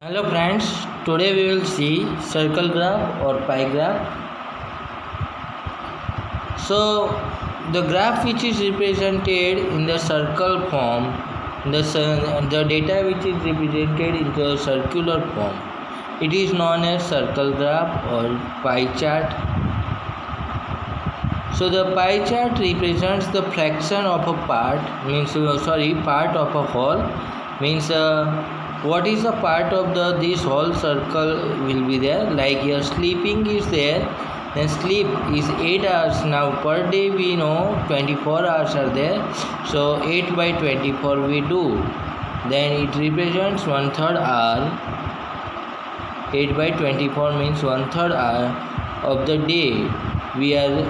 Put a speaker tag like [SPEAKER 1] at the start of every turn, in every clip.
[SPEAKER 1] Hello friends, today we will see circle graph or pie graph. So the graph which is represented in the circle form, the data which is represented in the circular form, it is known as circle graph or pie chart. So the pie chart represents the fraction of a part, part of a whole, means what is the part of this whole circle will be there. Like here sleeping is there, then sleep is 8 hours. Now per day we know 24 hours are there, so 8 by 24 we do, then it represents 1/3 hour. 8 by 24 means 1/3 hour of the day we are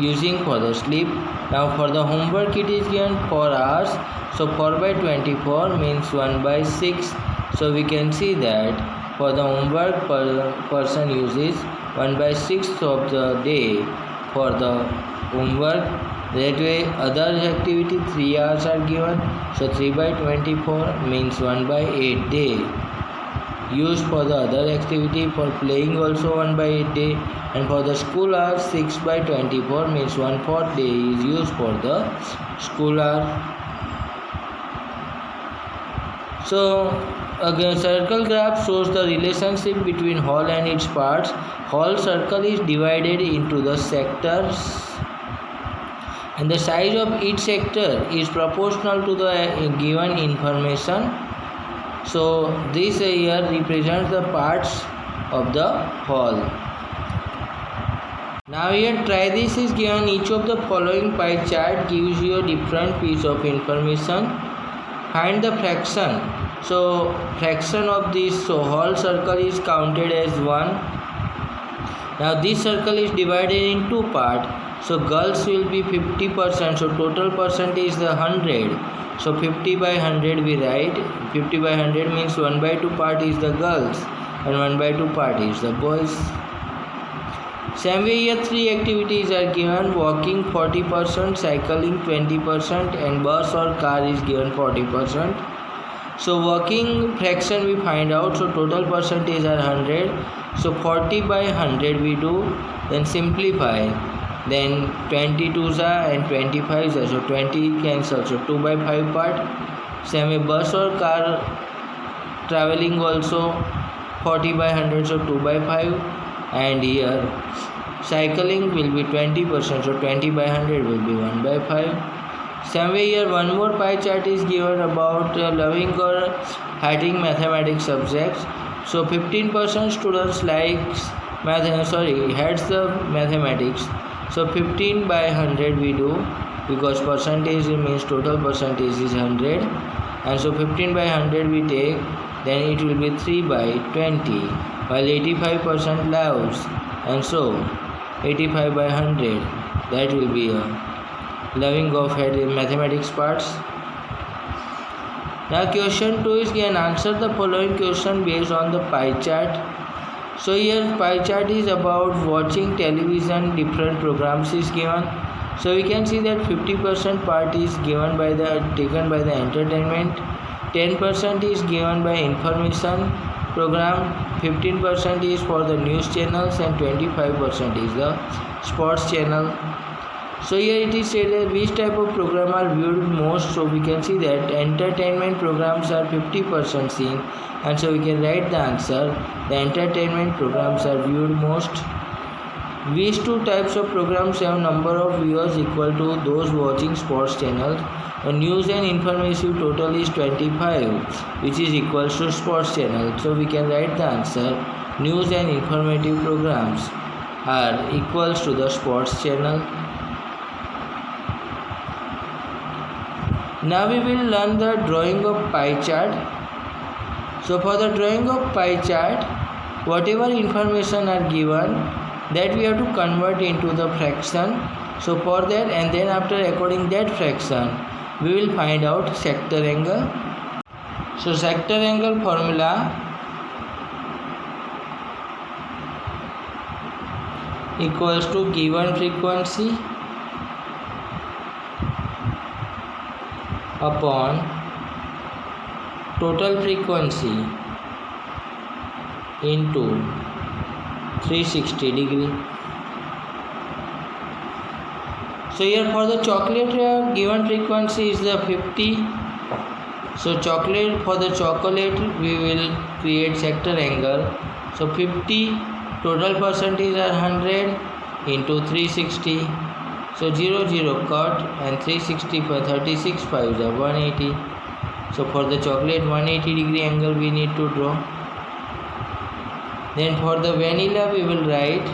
[SPEAKER 1] using for the sleep. Now for the homework it is given 4 hours, so 4 by 24 means 1 by 6. So we can see that for the homework person uses 1 by 6 of the day for the homework. That way other activity 3 hours are given, so 3 by 24 means 1 by 8 day used for the other activity. For playing also 1 by 8 day, and for the school hours 6 by 24 means 1/4 day is used for the school hour. So a circle graph shows the relationship between whole and its parts. Whole circle is divided into the sectors, and the size of each sector is proportional to the given information. So this here represents the parts of the whole. Now here try this is given. Each of the following pie chart gives you a different piece of information. Find the fraction. So fraction of this whole circle is counted as 1. Now this circle is divided in 2 parts. So girls will be 50%. So total percentage is the 100. So 50 by 100 we write. 50 by 100 means 1 by 2 part is the girls and 1 by 2 part is the boys. Same way here 3 activities are given. Walking 40%, cycling 20%, and bus or car is given 40%. So walking fraction we find out. So total percentage are 100. So 40 by 100 we do, then simplify, then 22s are and 25s are, so 20 cancel, so 2 by 5 part. Same way bus or car traveling also 40 by 100, so 2 by 5, and here cycling will be 20%, so 20 by 100 will be 1 by 5. Same way here one more pie chart is given about loving or hating mathematics subjects. So 15% students likes hates the mathematics. So 15 by 100 we do, because percentage means total percentage is 100, and so 15 by 100 we take, then it will be 3 by 20, while 85% loves, and so 85 by 100 that will be a loving of mathematics parts. Now question 2 is given. Answer the following question based on the pie chart. So here pie chart is about watching television, different programs is given. So we can see that 50% part is given by taken by the entertainment, 10% is given by information program, 15% is for the news channels, and 25% is the sports channel. So here it is said that which type of program are viewed most. So we can see that entertainment programs are 50% seen, and so we can write the answer. The entertainment programs are viewed most. These two types of programs have number of viewers equal to those watching sports channels. News and informative total is 25, which is equals to sports channel. So we can write the answer. News and informative programs are equals to the sports channel. Now we will learn the drawing of pie chart. So for the drawing of pie chart, whatever information are given, that we have to convert into the fraction. So for that, and then after according that fraction, we will find out sector angle. So sector angle formula equals to given frequency upon total frequency into 360 degree. So here for the chocolate here given frequency is the 50. So chocolate, for the chocolate we will create sector angle. So 50 total percentage are 100 into 360. So 0 0 cut and 360 for 36 5 is 180. So for the chocolate 180 degree angle we need to draw. Then for the vanilla we will write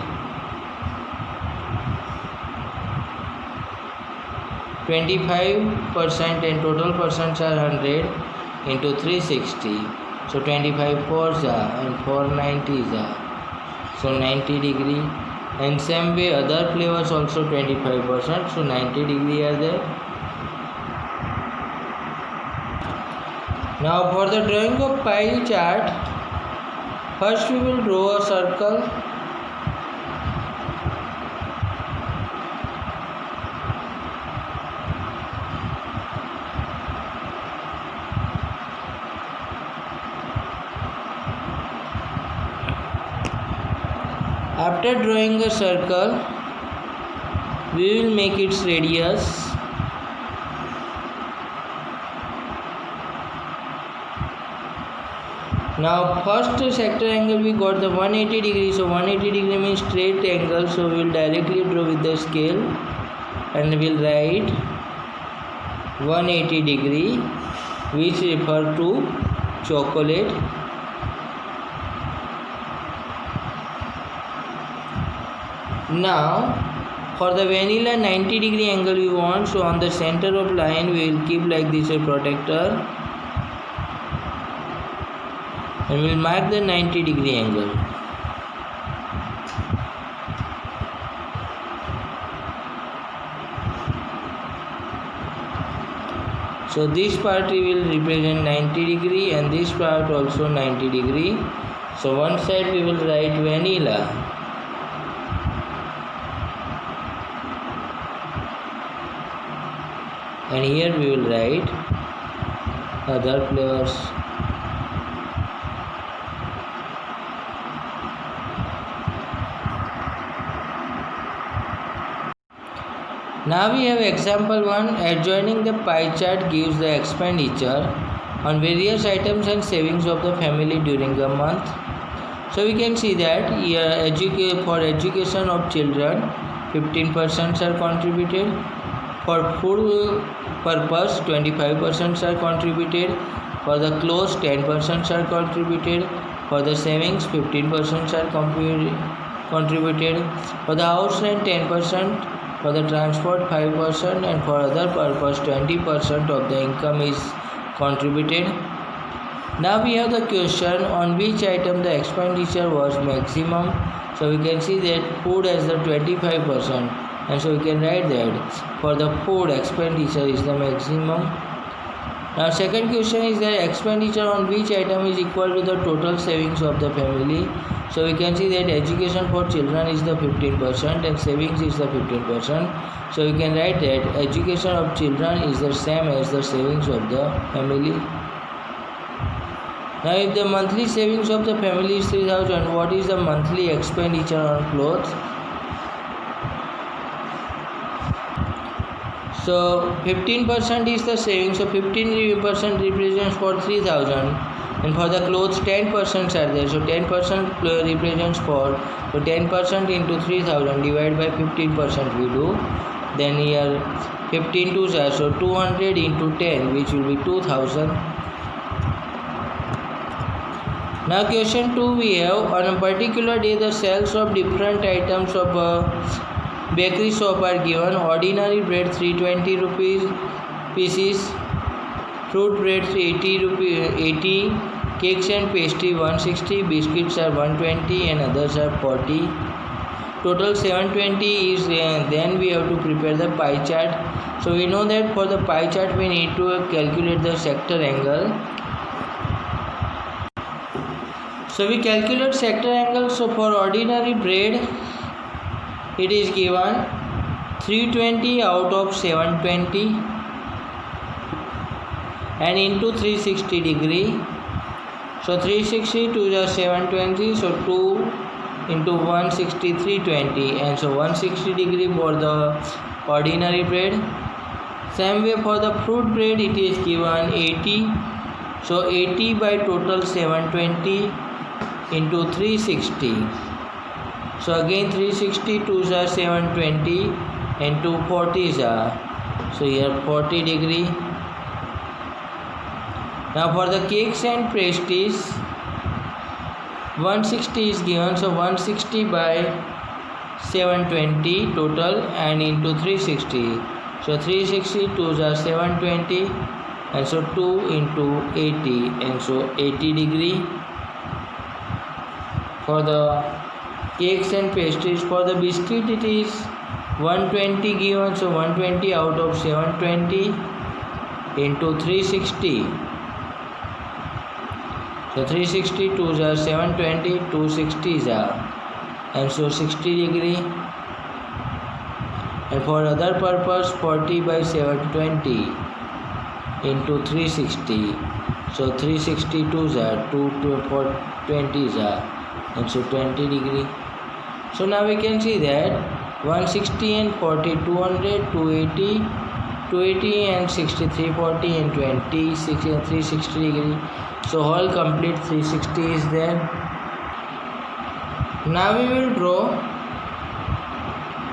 [SPEAKER 1] 25% and total percents are 100 into 360. So 25 4s are and 490s are. So 90 degree. And same way other flavors also 25%. So 90 degree are there. Now for the drawing of pie chart, first we will draw a circle. After drawing a circle, we will make its radius. Now first sector angle we got the 180 degree. So 180 degree means straight angle. So we will directly draw with the scale and we will write 180 degree, which refer to chocolate. Now for the vanilla 90 degree angle we want. So on the center of line we will keep like this a protector and we will mark the 90 degree angle. So this part we will represent 90 degree and this part also 90 degree. So one side we will write vanilla and here we will write other flavors. Now we have example 1. Adjoining the pie chart gives the expenditure on various items and savings of the family during a month. So we can see that here for education of children 15% are contributed. For food purpose 25% are contributed. For the clothes 10% are contributed. For the savings 15% are contributed. For the house rent 10%. For the transport 5% and for other purpose 20% of the income is contributed. Now we have the question on which item the expenditure was maximum. So we can see that food has the 25%. And so we can write that for the food expenditure is the maximum. Now second question is that expenditure on which item is equal to the total savings of the family. So we can see that education for children is the 15% and savings is the 15%. So we can write that education of children is the same as the savings of the family. Now if the monthly savings of the family is 3000, what is the monthly expenditure on clothes? So 15% is the savings, so 15% represents for 3000 and for the clothes 10% are there, so 10% represents for, so 10% into 3000 divided by 15% we do, then here 15 2s are, so 200 into 10 which will be 2000. Now question 2 we have, on a particular day the sales of different items of bakery shop are given. Ordinary bread 320 rupees pieces, fruit bread 80, cakes and pastry 160, biscuits are 120 and others are 40. Total 720 is then we have to prepare the pie chart. So we know that for the pie chart we need to calculate the sector angle. So we calculate sector angle. So for ordinary bread it is given 320 out of 720 and into 360 degree. So 360 2 is 720. So 2 into 160 320, and so 160 degree for the ordinary bread. Same way for the fruit bread it is given 80. So 80 by total 720 into 360. So again 360 2s are 720 and 2 40s are. So here 40 degree. Now for the cakes and pastries, 160 is given. So 160 by 720 total and into 360. So 360 2s are 720 and so 2 into 80 and so 80 degree. For the cakes and pastries, for the biscuit it is 120 given. So 120 out of 720 into 360. So 360 2s are 720, 260s are, and so 60 degree. And for other purpose 40 by 720 into 360. So 362s are, 220s are, and so 20 degree. So now we can see that 160 and 40, 200, 280, 280 and 60, 340 and 20, 60 and 360 degree. So whole complete 360 is there. Now we will draw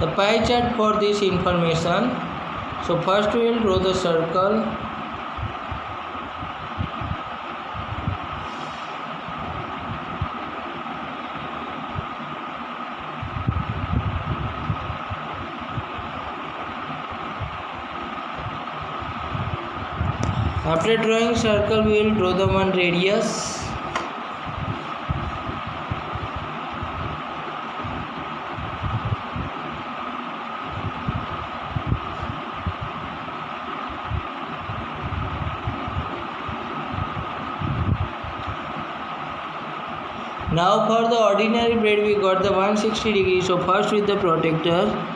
[SPEAKER 1] the pie chart for this information. So first we will draw the circle. After drawing circle, we will draw the one radius. Now for the ordinary bread we got the 160 degree. So first with the protector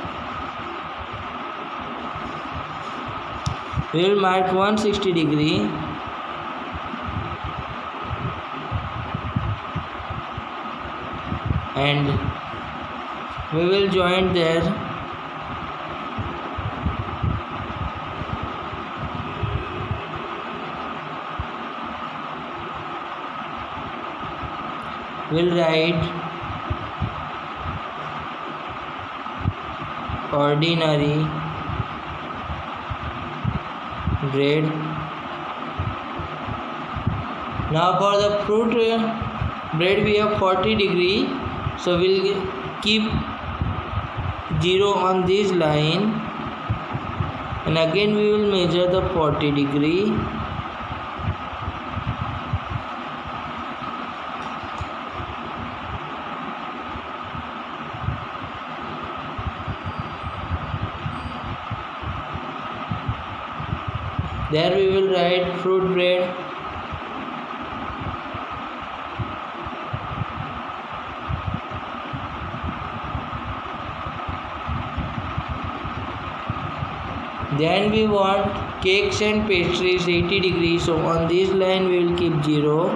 [SPEAKER 1] we will mark 160 degree. And we will join there. We'll write ordinary bread. Now for the fruit bread we have 40 degree. So we'll keep 0 on this line, and again we will measure the 40 degree. There we will write fruit bread. Then we want cakes and pastries 80 degrees. So on this line we will keep 0.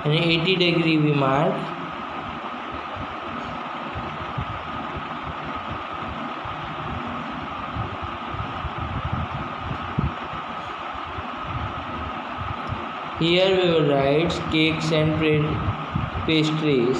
[SPEAKER 1] And 80 degree we mark. Here we will write cakes and pastries.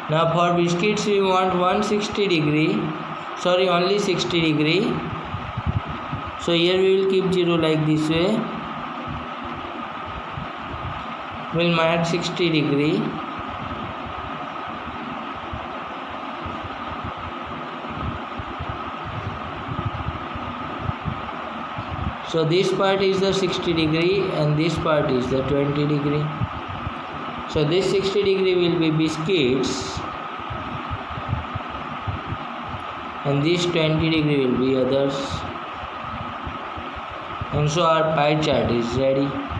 [SPEAKER 1] Now for biscuits we want 160 degree. Sorry, only 60 degree. So here we will keep 0 like this way. We'll mark 60 degree. So this part is the 60 degree and this part is the 20 degree. So this 60 degree will be biscuits and this 20 degree will be others. and so our pie chart is ready.